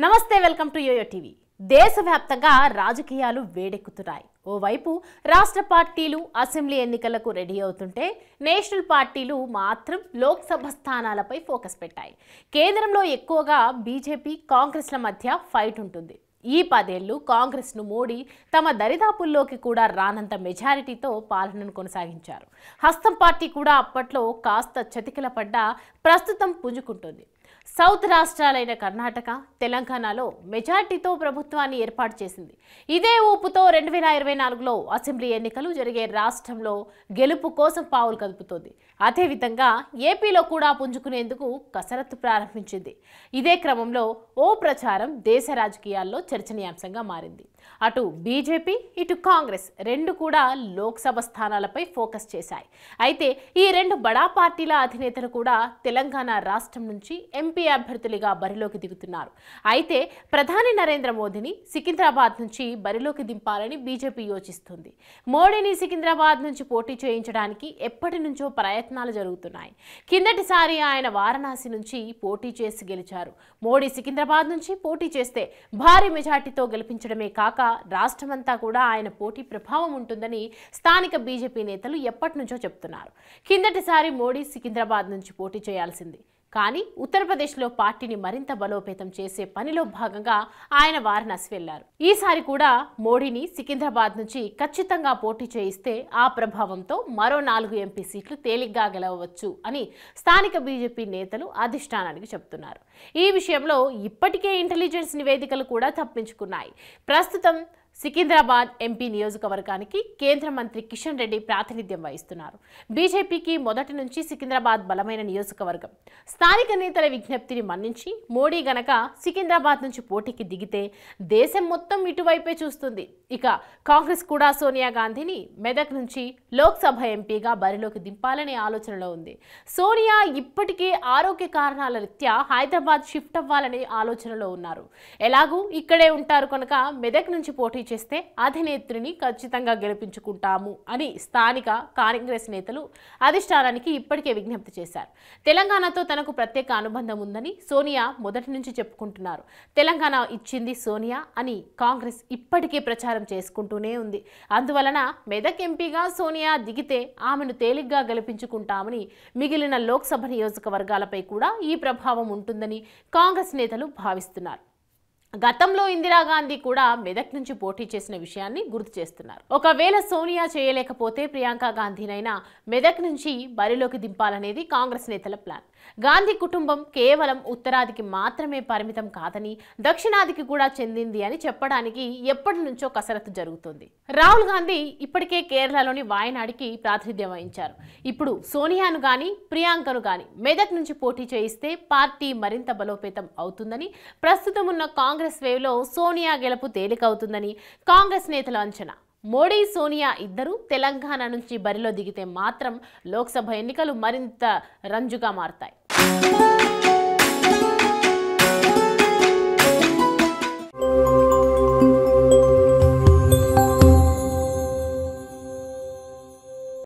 నమస్తే welcome to yo-yo TV. దేశవ్యాప్తంగా రాజకీయాలు వేడెక్కుతున్నాయి. ఓవైపు రాష్ట్ర పార్టీలు అసెంబ్లీ ఎన్నికలకు రెడీ అవుతుంటే నేషనల్ పార్టీలు మాత్రం లోక్సభ స్థానాలపై ఫోకస్ పెట్టాయి. కేంద్రంలో ఎక్కువగా బీజేపీ కాంగ్రెస్ల మధ్య ఫైట్ ఉంటుంది. ఈ 10 ఏళ్లు కాంగ్రెస్ను మోడీ తమ దరిదాపుల్లోకి కూడా రానంత మెజారిటీతో పాలనను కొనసాగించారు. హస్తం పార్టీ కూడా అప్పట్లో కాస్త చతికిల పడ్డా ప్రస్తుతం పుంజుకుంటుంది. సౌత్ రాష్ట్రాలైన కర్ణాటక, తెలంగాణలో మెజార్టీతో ప్రభుత్వాన్ని ఏర్పాటు చేసింది. ఇదే ఊపుతో 2024లో అసెంబ్లీ ఎన్నికలు జరిగే రాష్ట్రంలో గెలుపు కోసం పావులు కదుపుతోంది. అదేవిధంగా ఏపీలో కూడా పుంజుకునేందుకు కసరత్తు ప్రారంభించింది. ఇదే క్రమంలో ఓ ప్రచారం దేశ రాజకీయాల్లో చర్చనీయాంశంగా మారింది. అటు బీజేపీ ఇటు కాంగ్రెస్ రెండు కూడా లోక్సభ స్థానాలపై ఫోకస్ చేశాయి. అయితే ఈ రెండు బడా పార్టీల అధినేతలు కూడా తెలంగాణ రాష్ట్రం నుంచి ఎంపీ అభ్యర్థులుగా బరిలోకి దిగుతున్నారు. అయితే ప్రధాని నరేంద్ర మోదీని సికింద్రాబాద్ నుంచి బరిలోకి దింపాలని బీజేపీ యోచిస్తుంది. మోడీని సికింద్రాబాద్ నుంచి పోటీ చేయించడానికి ఎప్పటి నుంచో ప్రయత్నాలు జరుగుతున్నాయి. కిందటిసారి ఆయన వారణాసి నుంచి పోటీ చేసి గెలిచారు. మోడీ సికింద్రాబాద్ నుంచి పోటీ చేస్తే భారీ మెజార్టీతో గెలిపించడమే కాక రాష్ట్రమంతా కూడా ఆయన పోటీ ప్రభావం ఉంటుందని స్థానిక బీజేపీ నేతలు ఎప్పటి నుంచో చెప్తున్నారు. కిందటిసారి మోడీ సికింద్రాబాద్ నుంచి పోటీ చేయాల్సింది. కానీ ఉత్తరప్రదేశ్లో పార్టీని మరింత బలోపేతం చేసే పనిలో భాగంగా ఆయన వారణాసి వెళ్లారు. ఈసారి కూడా మోడీని సికింద్రాబాద్ నుంచి ఖచ్చితంగా పోటీ చేయిస్తే ఆ ప్రభావంతో మరో 4 ఎంపీ సీట్లు తేలిగ్గా గెలవవచ్చు అని స్థానిక బీజేపీ నేతలు అధిష్టానానికి చెప్తున్నారు. ఈ విషయంలో ఇప్పటికే ఇంటెలిజెన్స్ నివేదికలు కూడా తప్పించుకున్నాయి. ప్రస్తుతం సికింద్రాబాద్ ఎంపీ నియోజకవర్గానికి కేంద్ర మంత్రి కిషన్ రెడ్డి ప్రాతినిధ్యం వహిస్తున్నారు. బీజేపీకి మొదటి నుంచి సికింద్రాబాద్ బలమైన నియోజకవర్గం. స్థానిక నేతల విజ్ఞప్తిని మన్నించి మోడీ గనక సికింద్రాబాద్ నుంచి పోటీకి దిగితే దేశం మొత్తం ఇటువైపే చూస్తుంది. ఇక కాంగ్రెస్ కూడా సోనియా గాంధీని మెదక్ నుంచి లోక్సభ ఎంపీగా బరిలోకి దింపాలనే ఆలోచనలో ఉంది. సోనియా ఇప్పటికే ఆరోగ్య కారణాల రీత్యా హైదరాబాద్ షిఫ్ట్ అవ్వాలనే ఆలోచనలో ఉన్నారు. ఎలాగూ ఇక్కడే ఉంటారు కనుక మెదక్ నుంచి పోటీ చేస్తే అధినేత్రిని ఖచ్చితంగా గెలిపించుకుంటాము అని స్థానిక కాంగ్రెస్ నేతలు అధిష్టానానికి ఇప్పటికే విజ్ఞప్తి చేశారు. తెలంగాణతో తనకు ప్రత్యేక అనుబంధం ఉందని సోనియా మొదటి నుంచి చెప్పుకుంటున్నారు. తెలంగాణ ఇచ్చింది సోనియా అని కాంగ్రెస్ ఇప్పటికే ప్రచారం చేసుకుంటూనే ఉంది. అందువలన మెదక్ ఎంపీగా సోనియా దిగితే ఆమెను తేలిగ్గా గెలిపించుకుంటామని మిగిలిన లోక్సభ నియోజకవర్గాలపై కూడా ఈ ప్రభావం ఉంటుందని కాంగ్రెస్ నేతలు భావిస్తున్నారు. గతంలో ఇందిరాగాంధీ కూడా మెదక్ నుంచి పోటీ చేసిన విషయాన్ని గుర్తు చేస్తున్నారు. ఒకవేళ సోనియా చేయలేకపోతే ప్రియాంక గాంధీనైనా మెదక్ నుంచి బరిలోకి దింపాలనేది కాంగ్రెస్ నేతల ప్లాన్. గాంధీ కుటుంబం కేవలం ఉత్తరాదికి మాత్రమే పరిమితం కాదని దక్షిణాదికి కూడా చెందింది అని చెప్పడానికి ఎప్పటి నుంచో కసరత్తు జరుగుతుంది. రాహుల్ గాంధీ ఇప్పటికే కేరళలోని వాయనాడికి ప్రాతినిధ్యం వహించారు. ఇప్పుడు సోనియాను గాని ప్రియాంకను గాని మెదక్ నుంచి పోటీ చేయిస్తే పార్టీ మరింత బలోపేతం అవుతుందని, ప్రస్తుతం ఉన్న కాంగ్రెస్ వేవ్లో సోనియా గెలుపు తేలికవుతుందని కాంగ్రెస్ నేతల అంచనా. మోడీ సోనియా ఇద్దరు తెలంగాణ నుంచి బరిలో దిగితే మాత్రం లోక్సభ ఎన్నికలు మరింత రంజుగా మారతాయి.